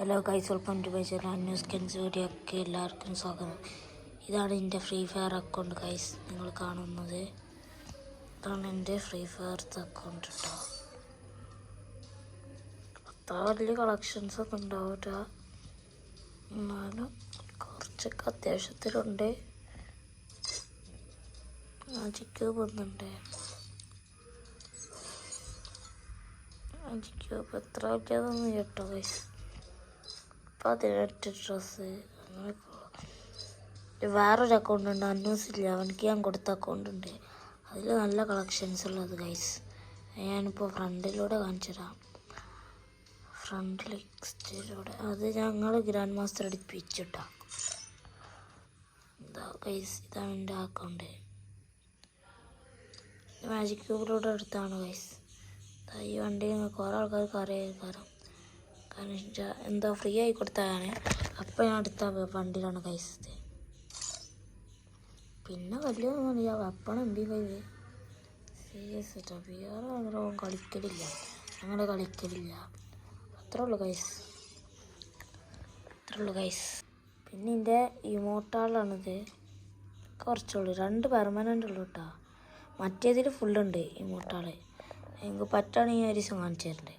Hello guys, welcome to my channel news Kens വീഡിയോക്ക് എല്ലാവർക്കും സ്വാഗതം. ഇതാണ് എൻ്റെ ഫ്രീ ഫയർ അക്കൗണ്ട് ഗൈസ്, നിങ്ങൾ കാണുന്നത്. ഇതാണ് എൻ്റെ ഫ്രീ ഫയർ അക്കൗണ്ട് കേട്ടോ. അത്ര വലിയ കളക്ഷൻസ് ഒന്നും ഉണ്ടാവില്ല, എന്നാലും കുറച്ചൊക്കെ അത്യാവശ്യത്തിലുണ്ട്. മാജിക് വന്നിട്ടുണ്ട്. മാജിക് എത്ര വലിയതൊന്നും കേട്ടോ ഗൈസ്. 18 ഡ്രസ്സ് അങ്ങനെയൊക്കെ. വേറൊരു അക്കൗണ്ട് ഉണ്ട്, അന്നൂസില്ല, അവനക്ക് ഞാൻ കൊടുത്ത അക്കൗണ്ട് ഉണ്ട്. അതിൽ നല്ല കളക്ഷൻസ് ഉള്ളത് ഗൈസ്. ഞാനിപ്പോൾ ഫ്രണ്ടിലൂടെ കാണിച്ചു തരാം. ഫ്രണ്ട് ലിസ്റ്റിലൂടെ അത് ഞങ്ങൾ ഗ്രാൻഡ് മാസ്റ്റർ അടിപ്പിച്ചിട്ടാ. ഇതാ ഗൈസ്, ഇതാണ് എൻ്റെ അക്കൗണ്ട്. മാജിക് ക്യൂബിലൂടെ എടുത്താണ് ഗൈസ്. ഈ വണ്ടി നിങ്ങൾക്ക് കുറേ ആൾക്കാർക്ക് അറിയാം, കാരണം എന്തോ ഫ്രീ ആയി കൊടുത്തതാണ്. അപ്പം ഞാൻ എടുത്ത വണ്ടിയിലാണ് ഗൈസ്. പിന്നെ വലിയൊന്നും അറിയാ, വെപ്പൺ MP5 CS കേട്ടോ. വേറെ അങ്ങനെ കളിക്കലില്ല, ഞങ്ങൾ കളിക്കലില്ല. അത്രേ ഉള്ളൂ ഗൈസ്. പിന്നെ എൻ്റെ ഇമോട്ടാളാണിത്. കുറച്ചുള്ളൂ, 2 പെർമനൻ്റ് ഉള്ളൂ കേട്ടോ. മറ്റേതിൽ ഫുള്ളുണ്ട് ഇമോട്ടാൾ. എനിക്ക് പറ്റുകയാണെങ്കിൽ ഒരു ദിവസം കാണിച്ചു തരണ്ടേ.